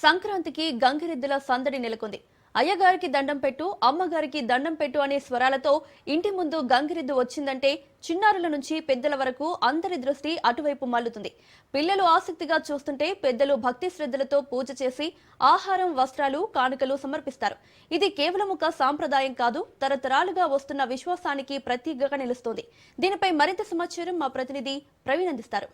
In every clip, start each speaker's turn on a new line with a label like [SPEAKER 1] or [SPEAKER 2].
[SPEAKER 1] సంక్రాంతికి గంగిరెద్దుల సందడి నెలకొంది. అయ్యగారికి దండం పెట్టు, అమ్మగారికి దండం పెట్టు అనే స్వరాలతో ఇంటి ముందు గంగిరెద్దు వచ్చిందంటే చిన్నారుల నుంచి పెద్దల వరకు అందరి దృష్టి అటువైపు మల్లుతుంది. పిల్లలు ఆసక్తిగా చూస్తుంటే పెద్దలు భక్తి శ్రద్ధలతో పూజ చేసి ఆహారం, వస్త్రాలు, కానుకలు సమర్పిస్తారు. ఇది కేవలం ఒక సాంప్రదాయం కాదు, తరతరాలుగా వస్తున్న విశ్వాసానికి ప్రతీకగా నిలుస్తోంది. దీనిపై మరింత సమాచారం మా ప్రతినిధి ప్రవీణ్ అందిస్తారు.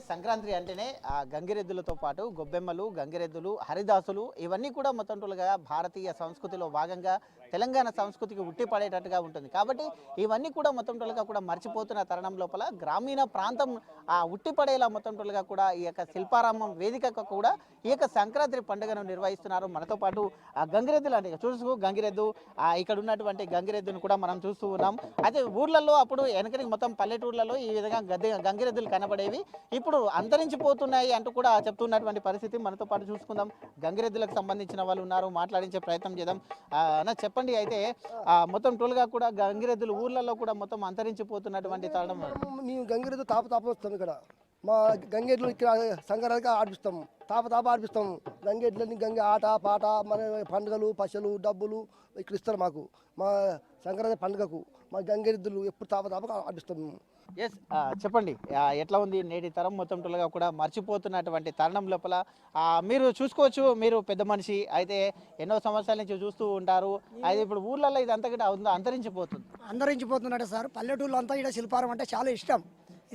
[SPEAKER 2] సంక్రాంతి అంటేనే గంగిరెద్దులతో పాటు గొబ్బెమ్మలు, గంగిరెద్దులు, హరిదాసులు ఇవన్నీ కూడా మొత్తంగా భారతీయ సంస్కృతిలో భాగంగా తెలంగాణ సంస్కృతికి ఉట్టిపడేటట్టుగా ఉంటుంది. కాబట్టి ఇవన్నీ కూడా మొత్తంగా కూడా మర్చిపోతున్న తరుణం లోపల గ్రామీణ ప్రాంతం ఉట్టిపడేలా మొత్తంగా కూడా ఈ యొక్క శిల్పారామం వేదికకు కూడా ఈ యొక్క సంక్రాంతి పండుగను నిర్వహిస్తున్నారు. మనతో పాటు గంగిరెద్దులు అంటే చూసు గంగిరెద్దు ఇక్కడ ఉన్నటువంటి గంగిరెద్దును కూడా మనం చూస్తూ ఉన్నాం. అయితే ఊర్లలో అప్పుడు వెనకటి మొత్తం పల్లెటూర్లలో ఈ విధంగా గంగిరెద్దులు కనబడేవి, ఇప్పుడు అంతరించిపోతున్నాయి అంటూ కూడా చెప్తున్నటువంటి పరిస్థితి. మనతో పాటు చూసుకుందాం, గంగిరెద్దులకు సంబంధించిన వాళ్ళు ఉన్నారు, మాట్లాడించే ప్రయత్నం చేద్దాం. చెప్పండి, అయితే మొత్తం టోల్గా కూడా గంగిరెద్దులు ఊర్లలో కూడా మొత్తం అంతరించిపోతున్నటువంటి తరుణం.
[SPEAKER 3] మేము గంగిరెద్దు తాప వస్తాం, ఇక్కడ మా గంగెడ్లు ఇక్కడ సంక్రాంతిగా ఆడిపిస్తాము, తాప ఆడిపిస్తాము. గంగెడ్లని గంగ ఆట పాట మన పండుగలు, పశలు, డబ్బులు ఇక్కడ ఇస్తారు మాకు. మా సంక్రాంతి పండుగకు మా గంగిరెద్దులు ఎప్పుడు తాప ఆడిపిస్తాము.
[SPEAKER 2] ఎస్, చెప్పండి, ఎట్లా ఉంది నేటి తరం మొత్తం టోల్గా కూడా మర్చిపోతున్నటువంటి తరుణం లోపల మీరు చూసుకోవచ్చు. మీరు పెద్ద మనిషి అయితే ఎన్నో సంవత్సరాల నుంచి చూస్తూ ఉంటారు. అయితే ఇప్పుడు ఊర్లలో ఇది అంతా కూడా
[SPEAKER 4] అంతరించిపోతుందంటే సార్, పల్లెటూళ్ళు అంతా ఇక్కడ శిల్పారం అంటే చాలా ఇష్టం.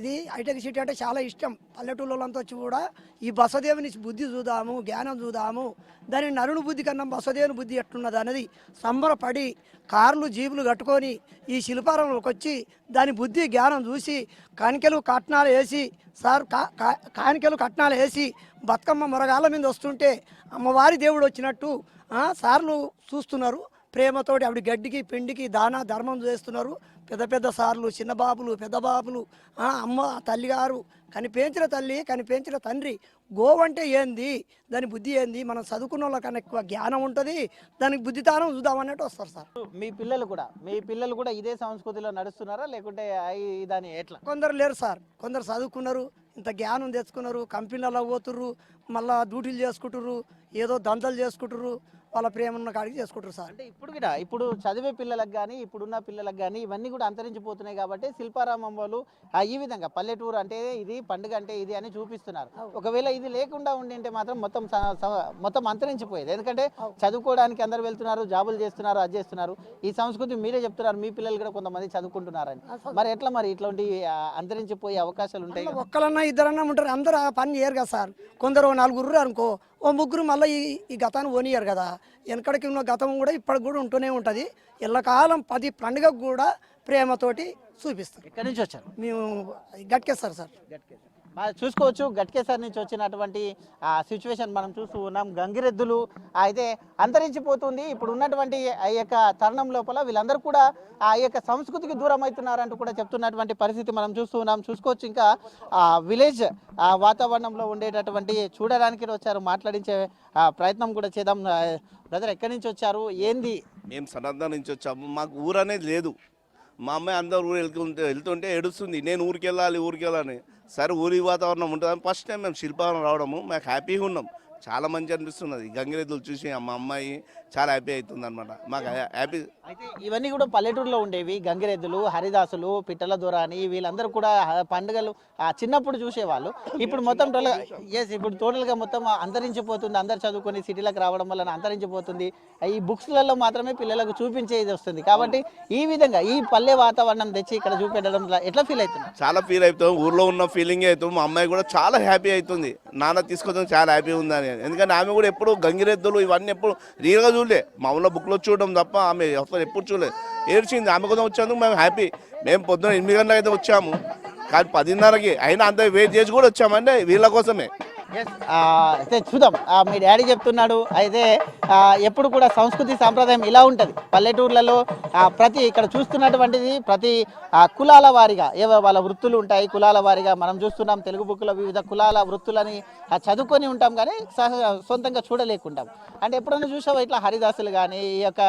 [SPEAKER 4] ఇది హైటెక్ సిటీ అంటే చాలా ఇష్టం. పల్లెటూళ్ళంతా వచ్చి కూడా ఈ బసదేవుని బుద్ధి చూద్దాము, జ్ఞానం చూద్దాము, దాని నరుని బుద్ధి కన్నా బసదేవుని బుద్ధి ఎట్లున్నది అనేది సంబరపడి కార్లు, జీబులు కట్టుకొని ఈ శిల్పారంలోకి వచ్చి దాని బుద్ధి జ్ఞానం చూసి కానికలు కట్నాలు వేసి కానికలు కట్నాలు వేసి బతుకమ్మ మొరగాళ్ళ మీద వస్తుంటే అమ్మవారి దేవుడు వచ్చినట్టు సార్లు చూస్తున్నారు. ప్రేమతోటి ఆవిడ గడ్డికి పిండికి దాన ధర్మం చేస్తున్నారు. పెద్ద సార్లు, చిన్న బాబులు, పెద్ద బాబులు, అమ్మ తల్లిగారు, కనిపించిన తల్లి, కనిపించిన తండ్రి, గోవంటే ఏంది, దాని బుద్ధి ఏంది, మనం చదువుకున్న వాళ్ళకన్నా ఎక్కువ జ్ఞానం ఉంటుంది, దానికి బుద్ధితానం చూద్దామన్నట్టు వస్తారు సార్.
[SPEAKER 2] మీ పిల్లలు కూడా ఇదే సంస్కృతిలో నడుస్తున్నారా, లేకుంటే దాని ఎట్లా?
[SPEAKER 4] కొందరు లేరు సార్, కొందరు చదువుకున్నారు, ఇంత జ్ఞానం తెచ్చుకున్నారు, కంపెనీలలో పోతుర్రు, మళ్ళీ డ్యూటీలు చేసుకుంటుర్రు, ఏదో దందలు చేసుకుంటుర్రు, వాళ్ళ ప్రేమ ఉన్న కాడికి చేసుకుంటారు సార్.
[SPEAKER 2] అంటే ఇప్పుడు చదివే పిల్లలకు కానీ ఇప్పుడున్న పిల్లలకు కానీ ఇవన్నీ కూడా అంతరించిపోతున్నాయి. కాబట్టి శిల్పారామం వాళ్ళు ఈ విధంగా పల్లెటూరు అంటే ఇది, పండుగ అంటే ఇది అని చూపిస్తున్నారు. ఒకవేళ ఇది లేకుండా ఉండింటే మాత్రం మొత్తం అంతరించిపోయేది. ఎందుకంటే చదువుకోవడానికి అందరు వెళ్తున్నారు, జాబులు చేస్తున్నారు, అది చేస్తున్నారు. ఈ సంస్కృతి మీరే చెప్తున్నారు, మీ పిల్లలు కూడా కొంతమంది చదువుకుంటున్నారని. మరి ఎట్లా, మరి ఇట్లాంటి అంతరించిపోయే అవకాశాలు ఉంటాయి?
[SPEAKER 4] ఒక్కలన్నా ఇద్దరన్నా ఉంటారు, అందరూ పని చేయరు కదా సార్. కొందరు 4 అనుకో, ఓ 3 మళ్ళీ ఈ గతాన్ని ఓనియరు కదా. వెనకడికి ఉన్న గతం కూడా ఇప్పటికి కూడా ఉంటూనే ఉంటుంది. ఎల్లకాలం 10 పండుగకు కూడా ప్రేమతోటి చూపిస్తాం.
[SPEAKER 2] ఎక్కడి నుంచి వచ్చారు?
[SPEAKER 4] మేము గట్కేస్తారు సార్.
[SPEAKER 2] చూసుకోవచ్చు, గట్కేసర్ నుంచి వచ్చినటువంటి సిచ్యువేషన్ మనం చూస్తూ ఉన్నాం. గంగిరెద్దులు అయితే అంతరించిపోతుంది. ఇప్పుడు ఉన్నటువంటి ఆ యొక్క తరుణం లోపల వీళ్ళందరూ కూడా ఆ యొక్క సంస్కృతికి దూరం అవుతున్నారంటూ కూడా చెప్తున్నటువంటి పరిస్థితి మనం చూస్తూ ఉన్నాం. చూసుకోవచ్చు, ఇంకా విలేజ్ వాతావరణంలో ఉండేటటువంటి చూడడానికి వచ్చారు, మాట్లాడించే ప్రయత్నం కూడా చేద్దాం. బ్రదర్, ఎక్కడి నుంచి వచ్చారు, ఏంది?
[SPEAKER 5] మేము సనద్దా నుంచి వచ్చాము. మాకు ఊరు అనేది లేదు. మా అమ్మాయి అందరు ఊరు వెళ్తుంటే ఏడుస్తుంది, నేను ఊరికి వెళ్ళాలి. సరే, ఊరి వాతావరణం ఉంటుంది. ఫస్ట్ టైం మేము శిల్పారం రావడము మాకు హ్యాపీగా ఉన్నాం, చాలా మంచి అనిపిస్తున్నది. గంగిరెద్దులు చూసి మా అమ్మాయి చాలా హ్యాపీ అవుతుంది అనమాట, మాకు హ్యాపీ.
[SPEAKER 2] అయితే ఇవన్నీ కూడా పల్లెటూరులో ఉండేవి, గంగిరెద్దులు, హరిదాసులు, పిట్టల దొర అని వీళ్ళందరూ కూడా పండుగలు చిన్నప్పుడు చూసేవాళ్ళు. ఇప్పుడు మొత్తం టోటల్గా మొత్తం అంతరించిపోతుంది. అందరు చదువుకొని సిటీలకు రావడం వల్ల అంతరించిపోతుంది. ఈ బుక్స్లలో మాత్రమే పిల్లలకు చూపించేది వస్తుంది. కాబట్టి ఈ విధంగా ఈ పల్లె వాతావరణం తెచ్చి ఇక్కడ చూపెట్టడం ఎట్లా ఫీల్ అవుతుంది?
[SPEAKER 5] చాలా ఫీల్ అవుతాం, ఊర్లో ఉన్న ఫీలింగ్ అవుతాం. మా అమ్మాయి కూడా చాలా హ్యాపీ అవుతుంది, నాన్న తీసుకొచ్చాం చాలా హ్యాపీ ఉందని. ఎందుకంటే ఆమె కూడా ఎప్పుడు గంగిరెద్దులు ఇవన్నీ ఎప్పుడు రియల్గా చూడలే, మామూలుగా బుక్లో చూడడం తప్ప ఆమె ఎప్పుడు చూడలేదు. ఏడ్చింది, ఆమె కోసం వచ్చేందుకు మేము హ్యాపీ. మేము పొద్దున్న 8 గంటలకు అయితే వచ్చాము, కానీ 10:30కి అయినా అంత వెయిట్ చేసి కూడా వచ్చామంటే వీళ్ళ కోసమే.
[SPEAKER 2] అయితే చూద్దాం, మీ డాడీ చెప్తున్నాడు. అయితే ఎప్పుడు కూడా సంస్కృతి సాంప్రదాయం ఇలా ఉంటుంది పల్లెటూర్లలో. ఇక్కడ చూస్తున్నటువంటిది ప్రతి కులాల వారిగా వాళ్ళ వృత్తులు ఉంటాయి. కులాల వారిగా మనం చూస్తున్నాం, తెలుగు బుక్లో వివిధ కులాల వృత్తులని చదువుకొని ఉంటాం, కానీ సొంతంగా చూడలేకుంటాం. అంటే ఎప్పుడైనా చూసావా ఇట్లా హరిదాసులు కానీ ఈ యొక్క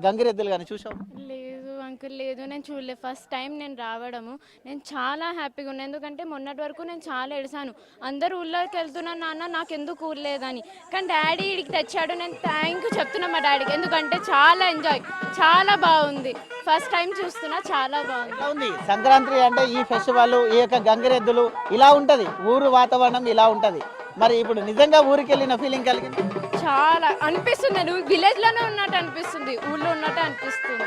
[SPEAKER 2] గంగిరెద్దులు కానీ చూసావు?
[SPEAKER 6] లేదు అంకుల్ లేదు, నేను చూడలేదు. ఫస్ట్ టైం నేను రావడము. నేను చాలా హ్యాపీగా ఉన్నాను, ఎందుకంటే మొన్నటి వరకు నేను చాలా ఏడిసాను. అందరూ ఊళ్ళోకి వెళ్తున్నాను నాన్న, నాకు ఎందుకు ఊర్లేదని. కానీ డాడీ ఇడికి తెచ్చాడు. నేను థ్యాంక్ యూ చెప్తున్నా మా డాడీకి, ఎందుకంటే చాలా ఎంజాయ్, చాలా బాగుంది. ఫస్ట్ టైం చూస్తున్నా, చాలా బాగుంది.
[SPEAKER 2] ఎలా ఉంది సంక్రాంతి అంటే ఈ ఫెస్టివల్, ఈ యొక్క గంగిరెద్దులు ఇలా ఉంటది, ఊరు వాతావరణం ఇలా ఉంటది. మరి ఇప్పుడు నిజంగా ఊరికి వెళ్ళిన ఫీలింగ్ కలిగింది?
[SPEAKER 6] చాలా అనిపిస్తుంది, నేను విలేజ్ లోనే ఉన్నట్టు అనిపిస్తుంది, ఊళ్ళో ఉన్నట్టు అనిపిస్తుంది.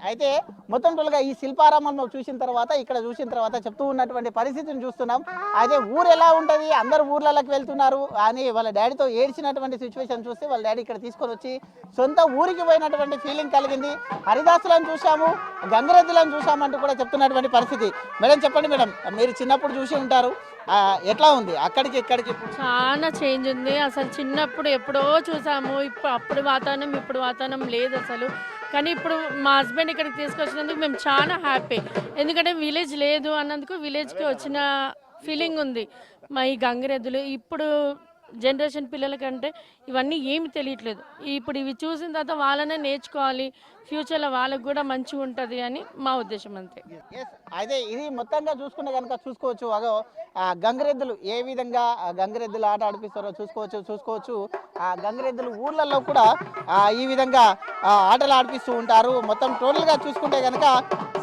[SPEAKER 2] అయితే మొత్తం టోల్గా ఈ శిల్పారామంలో చూసిన తర్వాత, ఇక్కడ చూసిన తర్వాత చెప్తూ ఉన్నటువంటి పరిస్థితిని చూస్తున్నాం. అయితే ఊరు ఎలా ఉంటుంది, అందరు ఊర్లలోకి వెళ్తున్నారు అని వాళ్ళ డాడీతో ఏడ్చినటువంటి సిచ్యువేషన్ చూస్తే వాళ్ళ డాడీ ఇక్కడ తీసుకొని వచ్చి సొంత ఊరికి పోయినటువంటి ఫీలింగ్ కలిగింది. హరిదాసులను చూసాము, గంగిరెద్దులను చూసామంటూ కూడా చెప్తున్నటువంటి పరిస్థితి. మేడం చెప్పండి మేడం, మీరు చిన్నప్పుడు చూసి ఉంటారు, ఎట్లా ఉంది అక్కడికి ఇక్కడికి?
[SPEAKER 7] చాలా చేంజ్ ఉంది. అసలు చిన్నప్పుడు ఎప్పుడో చూసాము, ఇప్పుడు అప్పుడు వాతావరణం ఇప్పుడు వాతావరణం లేదు అసలు. కానీ ఇప్పుడు మా హస్బెండ్ ఇక్కడికి తీసుకొచ్చినందుకు మేము చాలా హ్యాపీ, ఎందుకంటే విలేజ్ లేదు అన్నందుకు విలేజ్కి వచ్చిన ఫీలింగ్ ఉంది. మా ఈ గంగిరెద్దులు ఇప్పుడు జనరేషన్ పిల్లలకంటే ఇవన్నీ ఏమి తెలియట్లేదు. ఇప్పుడు ఇవి చూసిన తర్వాత వాళ్ళనే నేర్చుకోవాలి, ఫ్యూచర్లో వాళ్ళకు కూడా మంచిగా ఉంటుంది అని మా ఉద్దేశం అంతే.
[SPEAKER 2] అయితే ఇది మొత్తంగా చూసుకుంటే కనుక చూసుకోవచ్చు, అగో గంగిరెద్దులు ఏ విధంగా గంగిరెద్దులు ఆట ఆడిపిస్తారో చూసుకోవచ్చు. ఆ గంగిరెద్దులు ఊర్లలో కూడా ఈ విధంగా ఆటలు ఆడిపిస్తూ ఉంటారు. మొత్తం టోటల్గా చూసుకుంటే కనుక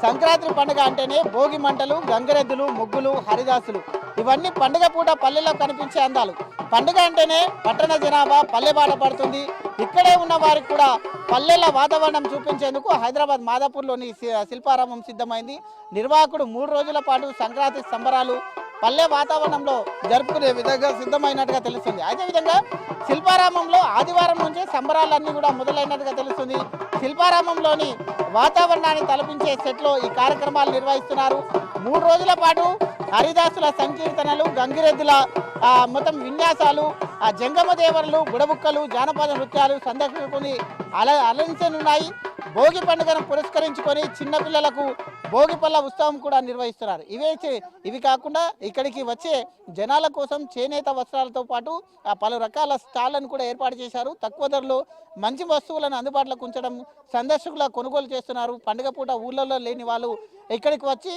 [SPEAKER 2] సంక్రాంతి పండుగ అంటేనే భోగి మంటలు, గంగిరెద్దులు, ముగ్గులు, హరిదాసులు, ఇవన్నీ పండుగ పూట పల్లెల్లో కనిపించే అందాలు. పండుగ అంటేనే పట్టణ జనాభా పల్లె బాట పడుతుంది. ఇక్కడే ఉన్న వారికి కూడా పల్లెల వాతావరణం చూపించేందుకు హైదరాబాద్ మాదాపూర్లోని శిల్పారామం సిద్ధమైంది. నిర్వాహకుడు 3 రోజుల పాటు సంక్రాంతి సంబరాలు పల్లె వాతావరణంలో జరుపుకునే విధంగా సిద్ధమైనట్టుగా తెలుస్తుంది. అదేవిధంగా శిల్పారామంలో ఆదివారం నుంచే సంబరాలన్నీ కూడా మొదలైనట్టుగా తెలుస్తుంది. శిల్పారామంలోని వాతావరణాన్ని తలపించే సెట్లో ఈ కార్యక్రమాలు నిర్వహిస్తున్నారు. 3 రోజుల పాటు హరిదాసుల సంకీర్తనలు, గంగిరెద్దుల మొత్తం విన్యాసాలు, జంగమ దేవరలు, బుడబుక్కలు, జానపద నృత్యాలు సందర్శకుని అలరించనున్నాయి. భోగి పండుగను పురస్కరించుకొని చిన్నపిల్లలకు భోగి పళ్ళ ఉత్సవం కూడా నిర్వహిస్తున్నారు. ఇవి కాకుండా ఇక్కడికి వచ్చే జనాల కోసం చేనేత వస్త్రాలతో పాటు పలు రకాల స్టాళ్లను కూడా ఏర్పాటు చేశారు. తక్కువ ధరలో మంచి వస్తువులను అందుబాటులోకి ఉంచడం సందర్శకుల కొనుగోలు చేస్తున్నారు. పండుగ పూట ఊళ్ళలో లేని వాళ్ళు ఇక్కడికి వచ్చి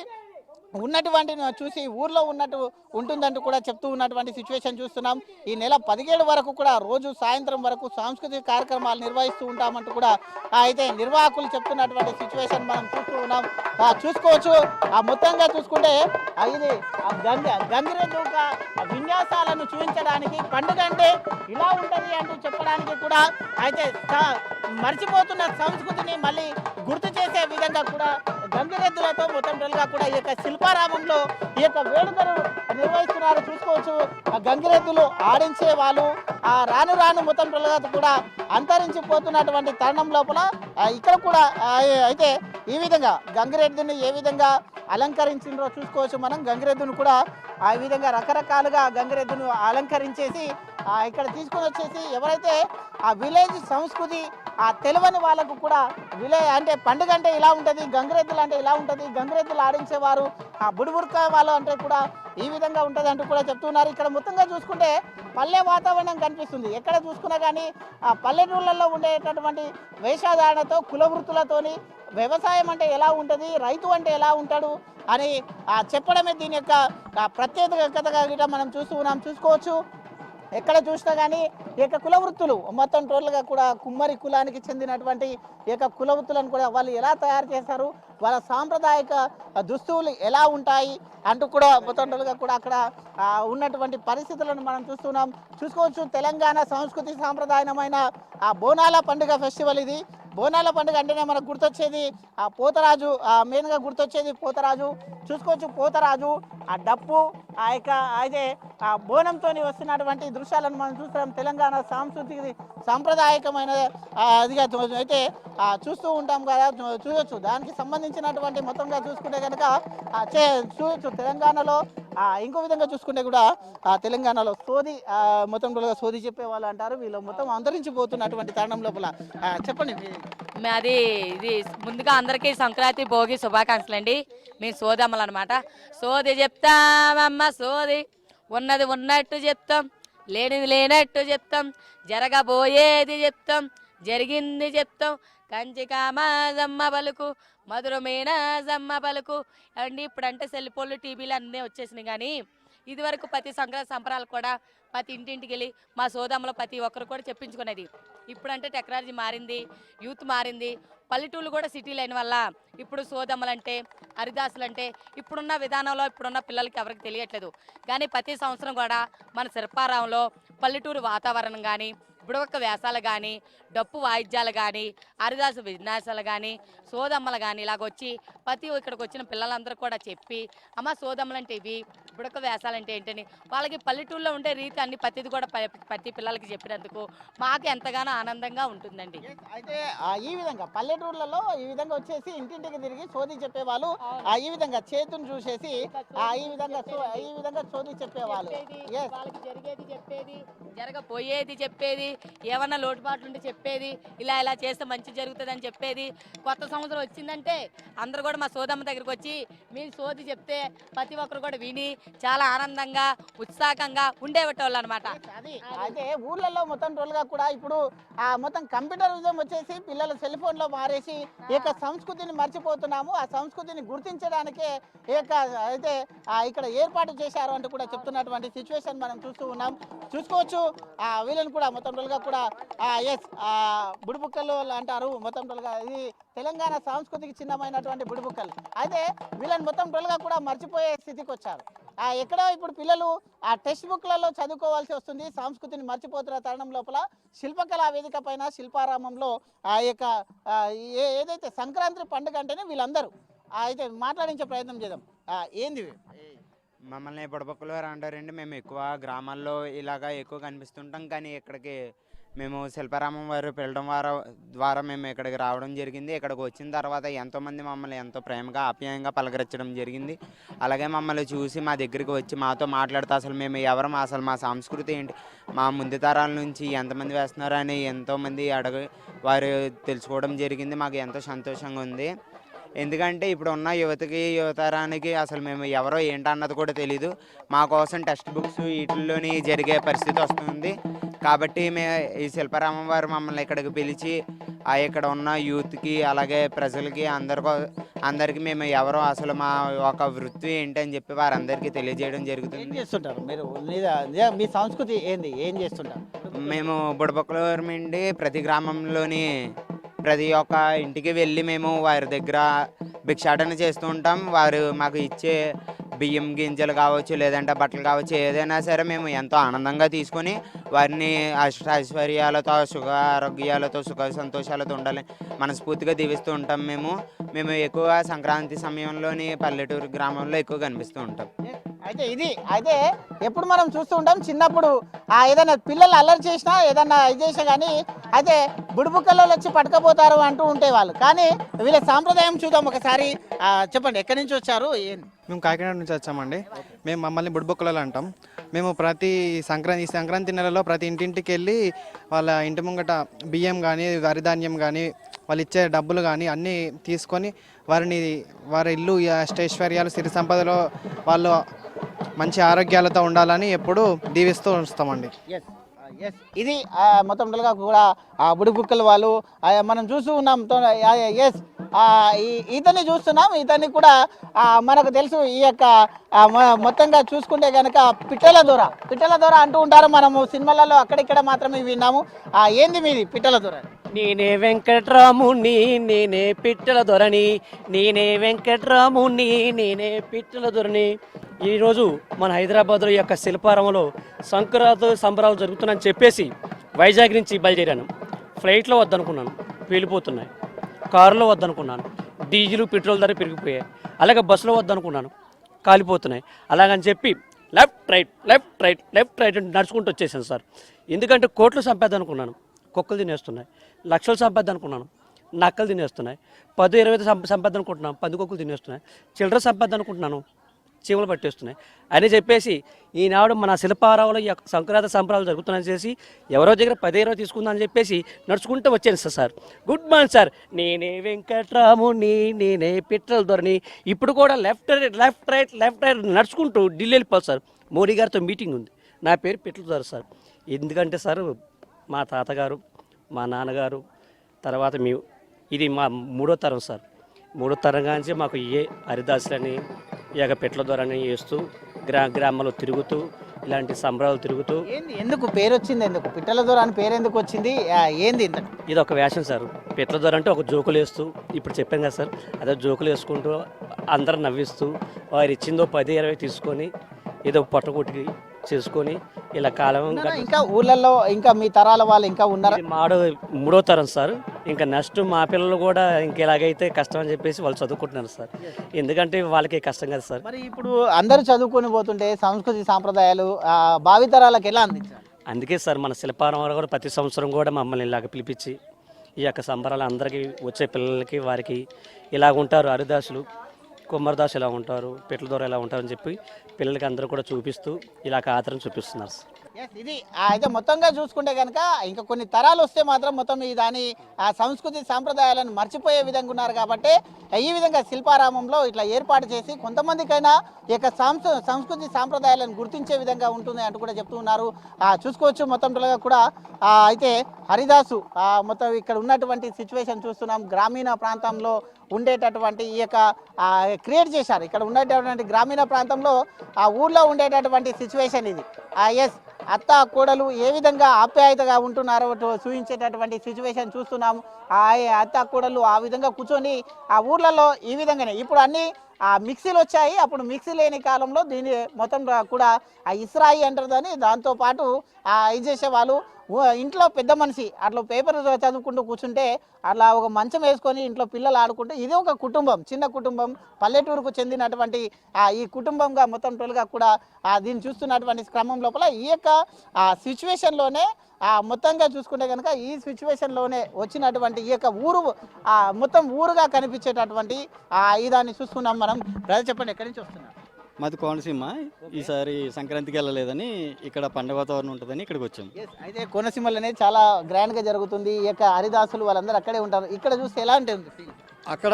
[SPEAKER 2] ఉన్నటువంటి చూసి ఊర్లో ఉన్నట్టు ఉంటుందంటూ కూడా చెప్తూ ఉన్నటువంటి సిచ్యువేషన్ చూస్తున్నాం. ఈ నెల 17 వరకు కూడా రోజు సాయంత్రం వరకు సాంస్కృతిక కార్యక్రమాలు నిర్వహిస్తూ ఉంటామంటూ కూడా అయితే నిర్వాహకులు చెప్తున్నటువంటి సిచ్యువేషన్ మనం చూస్తూ ఉన్నాం. చూసుకోవచ్చు. మొత్తంగా చూసుకుంటే ఇది గంగిరెద్దు విన్యాసాలను చూపించడానికి, పండుగ అంటే ఇలా ఉంటుంది అంటూ చెప్పడానికి కూడా అయితే మర్చిపోతున్న సంస్కృతిని మళ్ళీ గుర్తు చేసే విధంగా కూడా గంగిరెద్దులతో మొత్తం కూడా ఈ యొక్క శిల్పారామంలో ఈ యొక్క వేడుకను నిర్వహిస్తున్నారు. చూసుకోవచ్చు. గంగిరెద్దులు ఆడించే వాళ్ళు రాను మొత్తం కూడా అంతరించిపోతున్నటువంటి తరుణం లోపల ఇక్కడ కూడా అయితే ఈ విధంగా గంగిరెద్దుని ఏ విధంగా అలంకరించిందో చూసుకోవచ్చు. మనం గంగిరెద్దును కూడా ఆ విధంగా రకరకాలుగా గంగిరెద్దును అలంకరించేసి ఇక్కడ తీసుకొని వచ్చేసి ఎవరైతే ఆ విలేజ్ సంస్కృతి తెలియని వాళ్ళకు కూడా అంటే పండుగ అంటే ఇలా ఉంటుంది, గంగిరెద్దులు అంటే ఇలా ఉంటుంది, గంగిరెద్దులు ఆడించేవారు బుడిబుర్క వాళ్ళు అంటే కూడా ఈ విధంగా ఉంటుంది అంటూ కూడా చెప్తున్నారు. ఇక్కడ మొత్తంగా చూసుకుంటే పల్లె వాతావరణం కనిపిస్తుంది. ఎక్కడ చూసుకున్నా కానీ పల్లెటూళ్ళల్లో ఉండేటటువంటి వేషధారణతో, కుల వృత్తులతోని వ్యవసాయం అంటే ఎలా ఉంటుంది, రైతు అంటే ఎలా ఉంటాడు అని చెప్పడమే దీని యొక్క ప్రత్యేకతగా మనం చూస్తూ ఉన్నాం. చూసుకోవచ్చు. ఎక్కడ చూసినా కానీ ఈ యొక్క కుల వృత్తులు మొత్తం టోటల్గా కూడా కుమ్మరి కులానికి చెందినటువంటి ఈ యొక్క కుల వృత్తులను కూడా వాళ్ళు ఎలా తయారు చేస్తారు, వాళ్ళ సాంప్రదాయక దుస్తువులు ఎలా ఉంటాయి అంటూ కూడా మొత్తం టోటల్గా కూడా అక్కడ ఉన్నటువంటి పరిస్థితులను మనం చూస్తున్నాం. చూసుకోవచ్చు. తెలంగాణ సంస్కృతి సాంప్రదాయమైన బోనాల పండుగ ఫెస్టివల్ ఇది. బోనాల పండుగ అంటేనే మనకు గుర్తొచ్చేది పోతరాజు, మెయిన్గా గుర్తొచ్చేది పోతరాజు. చూసుకోవచ్చు. పోతరాజు, డప్పు, యొక్క అయితే బోనంతో వస్తున్నటువంటి దృశ్యాలను మనం చూస్తున్నాం. తెలంగాణ సాంప్రదాయకమైన అదిగా అయితే చూస్తూ ఉంటాం కదా, చూడొచ్చు. దానికి సంబంధించినటువంటి మొత్తంగా చూసుకుంటే కనుక చూడొచ్చు. తెలంగాణలో ఇంకో విధంగా చూసుకుంటే కూడా తెలంగాణలో మొత్తం సోది చెప్పే వాళ్ళు అంటారు. వీళ్ళు మొత్తం అంతరించిపోతున్నటువంటి తరుణం లోపల చెప్పండి.
[SPEAKER 8] ఇది ముందుగా అందరికీ సంక్రాంతి భోగి శుభాకాంక్షలు అండి. మేము సోదమ్మలు అనమాట. సోది చెప్తామమ్మ సోది, ఉన్నది ఉన్నట్టు చెప్తాం, లేనిది లేనట్టు చెప్తాం, జరగబోయేది చెప్తాం, జరిగింది చెప్తాం, కంచికామాజమ్మ పలుకు మధురమైన జమ్మ పలుకు అండి. ఇప్పుడంటే సెల్ఫోన్లు టీవీలు అన్నీ వచ్చేసినాయి. కానీ ఇదివరకు ప్రతి సంక్రాంతి సంబరాలు కూడా ప్రతి ఇంటింటికి వెళ్ళి మా సోదమ్మలో ప్రతి ఒక్కరు కూడా చెప్పించుకునేది. ఇప్పుడంటే టెక్నాలజీ మారింది, యూత్ మారింది, పల్లెటూళ్ళు కూడా సిటీలు అయిన వల్ల ఇప్పుడు సోదమ్మలంటే హరిదాసులంటే ఇప్పుడున్న విధానంలో ఇప్పుడున్న పిల్లలకి ఎవరికి తెలియట్లేదు. కానీ ప్రతి సంవత్సరం కూడా మన శిల్పారామంలో పల్లెటూరు వాతావరణం కానీ, బుడవక్క వేషాలు కానీ, డప్పు వాయిద్యాలు కానీ, హరిదాసు విన్యాసాలు కానీ, సోదమ్మలు కానీ ఇలాగొచ్చి ప్రతి ఇక్కడికి వచ్చిన పిల్లలందరూ కూడా చెప్పి అమ్మ సోదమ్మలు అంటే ఇవి, బుడక వేషాలంటే ఏంటని వాళ్ళకి పల్లెటూరులో ఉండే రీతి అన్ని ప్రతిది కూడా ప్రతి పిల్లలకి చెప్పినందుకు మాకు ఎంతగానో ఆనందంగా ఉంటుందండి.
[SPEAKER 2] అయితే ఈ విధంగా పల్లెటూర్లలో ఈ విధంగా వచ్చేసి ఇంటింటికి తిరిగి సోది చెప్పేవాళ్ళు. ఈ విధంగా చేతును చూసేసి ఈ విధంగా సోది చెప్పేవాళ్ళు.
[SPEAKER 8] వాళ్ళకి జరిగేది చెప్పేది, జరగపోయేది చెప్పేది, ఏమన్నా లోటుపాట్లు ఉంటే చెప్పేది, ఇలా ఇలా చేస్తే మంచి జరుగుతుంది అని చెప్పేది. కొత్త సంవత్సరం వచ్చిందంటే అందరూ కూడా మా సోదమ్మ దగ్గరికి వచ్చి మీ సోది చెప్తే ప్రతి ఒక్కరు కూడా విని చాలా ఆనందంగా ఉత్సాహంగా ఉండేవాళ్ళు అనమాట.
[SPEAKER 2] అయితే ఊర్లలో మొత్తం టోల్గా కూడా ఇప్పుడు మొత్తం కంప్యూటరిజం వచ్చేసి పిల్లలు సెల్ ఫోన్ లో మారేసి ఈ యొక్క సంస్కృతిని మర్చిపోతున్నాము. ఆ సంస్కృతిని గుర్తించడానికే అయితే ఇక్కడ ఏర్పాటు చేశారు అంటూ కూడా చెప్తున్నటువంటి సిచ్యువేషన్ మనం చూస్తూ ఉన్నాం. చూసుకోవచ్చు వీళ్ళని కూడా మొత్తం టోల్గా కూడా బుడిబుక్కలు అంటారు. మొత్తం టోల్గా ఇది తెలంగాణ సంస్కృతికి చిన్నమైనటువంటి బుడిబుక్కలు. అయితే వీళ్ళని మొత్తం టోల్గా కూడా మర్చిపోయే స్థితికి వచ్చారు. ఎక్కడో ఇప్పుడు పిల్లలు టెక్స్ట్ బుక్లలో చదువుకోవాల్సి వస్తుంది. సంస్కృతిని మర్చిపోతున్న తరుణం లోపల శిల్పకళా వేదిక పైన శిల్పారామంలో ఏదైతే సంక్రాంతి పండుగ అంటేనే వీళ్ళందరూ అయితే మాట్లాడించే ప్రయత్నం చేద్దాం. ఏంది
[SPEAKER 9] మమ్మల్ని బుడబుక్కలు అంటారండి. మేము ఎక్కువ గ్రామాల్లో ఇలాగా ఎక్కువ కనిపిస్తుంటాం. కానీ ఇక్కడికి మేము శిల్పారామం వారు పిలవడం ద్వారా మేము ఇక్కడికి రావడం జరిగింది. ఇక్కడికి వచ్చిన తర్వాత ఎంతోమంది మమ్మల్ని ఎంతో ప్రేమగా ఆప్యాయంగా పలకరించడం జరిగింది. అలాగే మమ్మల్ని చూసి మా దగ్గరికి వచ్చి మాతో మాట్లాడుతూ అసలు మేము ఎవరం, అసలు మా సంస్కృతి ఏంటి, మా ముందు తరాల నుంచి ఎంతమంది వేస్తున్నారు అని ఎంతోమంది వారు తెలుసుకోవడం జరిగింది. మాకు ఎంతో సంతోషంగా ఉంది. ఎందుకంటే ఇప్పుడు ఉన్న యువతరానికి అసలు మేము ఎవరో ఏంటన్నది కూడా తెలీదు. మా కోసం టెక్స్ట్ బుక్స్ వీటిల్లోని జరిగే పరిస్థితి వస్తుంది. కాబట్టి ఈ శిల్పారామం వారు మమ్మల్ని ఇక్కడికి పిలిచి ఇక్కడ ఉన్న యూత్కి అలాగే ప్రజలకి అందరికీ మేము ఎవరో అసలు మా ఒక వృత్తి ఏంటి అని చెప్పి వారందరికీ తెలియజేయడం జరుగుతుంది.
[SPEAKER 2] ఏం చేస్తుంటారు మీరు? మీ సంస్కృతి ఏంది, ఏం చేస్తుంటారు?
[SPEAKER 9] మేము బుడబుక్కలూరుమండి ప్రతి గ్రామంలోని ప్రతి ఒక్క ఇంటికి వెళ్ళి మేము వారి దగ్గర భిక్షాటన చేస్తూ ఉంటాం. వారు మాకు ఇచ్చే బియ్యం గింజలు కావచ్చు, లేదంటే బట్టలు కావచ్చు, ఏదైనా సరే మేము ఎంతో ఆనందంగా తీసుకొని వారిని ఐశ్వర్యాలతో సుఖ ఆరోగ్యాలతో సుఖ సంతోషాలతో ఉండాలని మనస్ఫూర్తిగా దీవిస్తూ ఉంటాం. మేము ఎక్కువగా సంక్రాంతి సమయంలోని పల్లెటూరు గ్రామంలో ఎక్కువ కనిపిస్తూ ఉంటాం.
[SPEAKER 2] అయితే ఎప్పుడు మనం చూస్తూ ఉంటాం చిన్నప్పుడు ఏదైనా పిల్లలు అల్లరి చేసినా ఏదన్నా ఇది చేసినా కానీ అయితే బుడిబుక్కల్లో వచ్చి పట్టుకపోతారు అంటూ ఉంటే వాళ్ళు. కానీ వీళ్ళ సాంప్రదాయం చూద్దాం ఒకసారి. చెప్పండి, ఎక్కడి నుంచి వచ్చారు?
[SPEAKER 10] మేము కాకినాడ నుంచి వచ్చామండి. మేము మమ్మల్ని బుడిబుక్కలు అంటాం. మేము ఈ సంక్రాంతి నెలలో ప్రతి ఇంటింటికి వెళ్ళి వాళ్ళ ఇంటి ముంగట బియ్యం కానీ వరిధాన్యం కానీ వాళ్ళు ఇచ్చే డబ్బులు కానీ అన్నీ తీసుకొని వారి ఇల్లు అష్టైశ్వర్యాలు సిరి సంపదలో వాళ్ళు మంచి ఆరోగ్యాలతో ఉండాలని ఎప్పుడు దీవిస్తూ వస్తామండి.
[SPEAKER 2] ఇది మొత్తం కూడా బుడిబుక్కల వాళ్ళు మనం చూస్తూ ఉన్నాం. ఇతన్ని చూస్తున్నాం. ఇతన్ని కూడా మనకు తెలుసు. ఈ యొక్క మొత్తంగా చూసుకుంటే కనుక పిట్టల దొర అంటూ ఉంటారు. మనము సినిమాలలో అక్కడిక్కడ మాత్రమే విన్నాము. ఏంది మీది పిట్టల దొర?
[SPEAKER 11] నేనే వెంకట్రాముని, నేనే పిట్టల దొరని, నేనే వెంకట్రాముని, నేనే పిట్టల దొరని. ఈరోజు మన హైదరాబాద్లో ఈ యొక్క శిల్పారామంలో సంక్రాంతి సంబరాలు జరుగుతున్నాయని చెప్పేసి వైజాగ్ నుంచి బయలుదేరాను. ఫ్లైట్లో వద్దనుకున్నాను, వెళ్ళిపోతున్నాయి. కారులో వద్దనుకున్నాను, డీజిల్ పెట్రోల్ ధర పెరిగిపోయాయి. అలాగే బస్సులో వద్దనుకున్నాను, కాలిపోతున్నాయి. అలాగని చెప్పి లెఫ్ట్ రైట్ నడుచుకుంటూ వచ్చేసాను సార్. ఎందుకంటే కోట్లు సంపాదనుకున్నాను, కుక్కలు తినేస్తున్నాయి. లక్షలు సంపాదనుకున్నాను, నక్కలు తినేస్తున్నాయి. 10-20 సంపాదనుకుంటున్నాను, పందికొక్కలు తినేస్తున్నాయి. చిల్లర సంపాదనుకుంటున్నాను, చీమలు పట్టేస్తున్నాయి అని చెప్పేసి ఈనాడు మన శిల్పారావులో సంక్రాంతి సంబరాలు జరుగుతున్నాయని చేసి ఎవరో దగ్గర 10 తీసుకుందని చెప్పేసి నడుచుకుంటూ వచ్చాను సార్. Good morning sir. నేనే వెంకట్రాముని, నేనే పిట్టల దొరని. ఇప్పుడు కూడా లెఫ్ట్ రైట్ నడుచుకుంటూ ఢిల్లీ వెళ్ళిపోవాలి సార్. మోడీ గారితో మీటింగ్ ఉంది. నా పేరు పిట్టల దొర సార్. ఎందుకంటే సార్ మా తాతగారు, మా నాన్నగారు, తర్వాత ఇది మా మూడో తరం సార్. మూడో తరంగా నుంచి మాకు ఏ హరిదాసులని ఇక పెట్ల ద్వారానే చేస్తూ గ్రామాల్లో తిరుగుతూ ఇలాంటి సంబరాలు తిరుగుతూ.
[SPEAKER 2] ఏంది ఎందుకు పేరు వచ్చింది, ఎందుకు పిట్టల దొర అని పేరు ఎందుకు వచ్చింది, ఏంది ఇంత?
[SPEAKER 11] ఇది ఒక వ్యాసం సార్. పెట్ల ద్వారా అంటే ఒక జోకులు వేస్తూ, ఇప్పుడు చెప్పాం కదా సార్, అదే జోకులు వేసుకుంటూ అందరూ నవ్విస్తూ వారు ఇచ్చిందో 10-20 తీసుకొని ఏదో పొట్టకొట్టి చేసుకొని ఇలా కాలం.
[SPEAKER 2] ఇంకా ఊళ్ళల్లో ఇంకా మీ తరాల వాళ్ళు ఇంకా ఉన్నారా?
[SPEAKER 11] మూడో తరం సార్. ఇంకా నెక్స్ట్ మా పిల్లలు కూడా ఇంకెలాగైతే కష్టం అని చెప్పేసి వాళ్ళు చదువుకుంటున్నారు సార్. ఎందుకంటే వాళ్ళకి కష్టం కదా సార్.
[SPEAKER 2] మరి ఇప్పుడు అందరూ చదువుకొని పోతుంటే సంస్కృతి సాంప్రదాయాలు భావితరాలకు ఎలా అందించాలి?
[SPEAKER 11] అందుకే సార్ మన శిల్పారం వారు కూడా ప్రతి సంవత్సరం కూడా మమ్మల్ని ఇలాగ పిలిపించి ఈ యొక్క సంబరాలు అందరికీ వచ్చే పిల్లలకి వారికి ఇలాగ ఉంటారు, హరిదాసులు కుమ్మరదాసు ఎలా ఉంటారు, పెట్ల ద్వారా ఎలా ఉంటారు అని చెప్పి పిల్లలకి అందరూ కూడా చూపిస్తూ ఇలాగ ఆదరణ చూపిస్తున్నారు సార్.
[SPEAKER 2] ఇది అయితే మొత్తంగా చూసుకుంటే కనుక ఇంకా కొన్ని తరాలు వస్తే మాత్రం మొత్తం ఈ దాని సంస్కృతి సాంప్రదాయాలను మర్చిపోయే విధంగా ఉన్నారు. కాబట్టి ఈ విధంగా శిల్పారామంలో ఇట్లా ఏర్పాటు చేసి కొంతమందికైనా ఈ యొక్క సంస్కృతి సాంప్రదాయాలను గుర్తించే విధంగా ఉంటుంది అంటూ కూడా చెప్తూ ఉన్నారు. చూసుకోవచ్చు మొత్తంగా కూడా అయితే హరిదాసు మొత్తం ఇక్కడ ఉన్నటువంటి సిచ్యువేషన్ చూస్తున్నాం. గ్రామీణ ప్రాంతంలో ఉండేటటువంటి ఈ యొక్క క్రియేట్ చేశారు. ఇక్కడ ఉండేటటువంటి గ్రామీణ ప్రాంతంలో ఆ ఊర్లో ఉండేటటువంటి సిచ్యువేషన్ ఇది. ఎస్, అత్త కోడలు ఏ విధంగా ఆప్యాయతగా ఉంటున్నారో చూపించేటటువంటి సిచ్యువేషన్ చూస్తున్నాము. ఆ అత్త కోడలు ఆ విధంగా కూర్చొని ఆ ఊర్లలో ఈ విధంగానే ఇప్పుడు అన్ని మిక్సీలు వచ్చాయి. అప్పుడు మిక్సీ లేని కాలంలో దీన్ని మొత్తం కూడా ఇస్రాయి అంటారు. దాంతోపాటు ఇది చేసేవాళ్ళు ఇంట్లో పెద్ద మనిషి అట్లా పేపర్ చదువుకుంటూ కూర్చుంటే అట్లా ఒక మంచం వేసుకొని ఇంట్లో పిల్లలు ఆడుకుంటే ఇది ఒక కుటుంబం, చిన్న కుటుంబం, పల్లెటూరుకు చెందినటువంటి ఈ కుటుంబంగా మొత్తం టోల్గా కూడా దీన్ని చూస్తున్నటువంటి క్రమం లోపల ఈ యొక్క సిచ్యువేషన్లోనే మొత్తంగా చూసుకుంటే కనుక ఈ సిచ్యువేషన్లోనే వచ్చినటువంటి ఈ యొక్క ఊరు మొత్తం ఊరుగా కనిపించేటటువంటి ఇదాన్ని చూస్తున్నాం మనం. బ్రదర్ చెప్పండి, ఎక్కడి నుంచి వస్తున్నారు?
[SPEAKER 12] మాది కోనసీమ. ఈసారి సంక్రాంతికి వెళ్ళలేదని ఇక్కడ పండుగ వాతావరణం ఉంటుందని ఇక్కడికి వచ్చాము.
[SPEAKER 2] అయితే కోనసీమలోనే చాలా గ్రాండ్గా జరుగుతుంది. ఈ యొక్క హరిదాసులు వాళ్ళందరూ అక్కడే ఉంటారు. ఇక్కడ చూస్తే ఎలా ఉంటుంది?
[SPEAKER 12] అక్కడ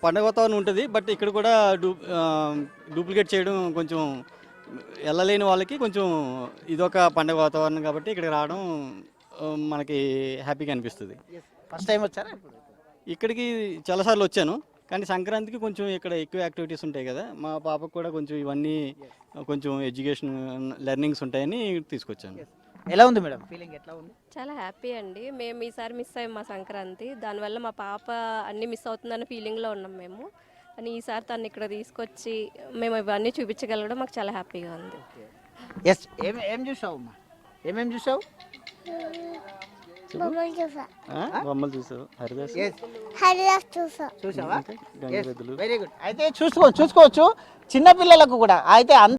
[SPEAKER 12] పండుగ వాతావరణం ఉంటుంది, బట్ ఇక్కడ కూడా డూప్లికేట్ చేయడం కొంచెం వెళ్ళలేని వాళ్ళకి కొంచెం ఇదొక పండుగ వాతావరణం కాబట్టి ఇక్కడికి రావడం మనకి హ్యాపీగా అనిపిస్తుంది.
[SPEAKER 2] ఫస్ట్ టైం వచ్చారా?
[SPEAKER 12] ఇక్కడికి చాలాసార్లు వచ్చాను, కానీ సంక్రాంతికి కొంచెం ఇక్కడ ఎక్కువ యాక్టివిటీస్ ఉంటాయి కదా, మా పాపకు కూడా కొంచెం ఇవన్నీ కొంచెం ఎడ్యుకేషన్ లెర్నింగ్స్ ఉంటాయని తీసుకొచ్చాను.
[SPEAKER 2] ఎలా ఉంది మేడం ఫీలింగ్, ఎట్లా ఉంది?
[SPEAKER 13] చాలా హ్యాపీ అండి. మేము ఈసారి మిస్ అయ్యాం మా సంక్రాంతి, దానివల్ల మా పాప అన్నీ మిస్ అవుతుందన్న ఫీలింగ్లో ఉన్నాం మేము. అని ఈసారి తను ఇక్కడ తీసుకొచ్చి మేము ఇవన్నీ చూపించగలగడం మాకు చాలా హ్యాపీగా ఉంది.
[SPEAKER 2] ఎస్, ఏం చూసావు అమ్మా? ఏమేమి చూసావు?
[SPEAKER 12] బొమ్మలు చూసావు,
[SPEAKER 2] చూసావా? Very good. అయితే చూసుకోవచ్చు చిన్న పిల్లలకు కూడా అయితే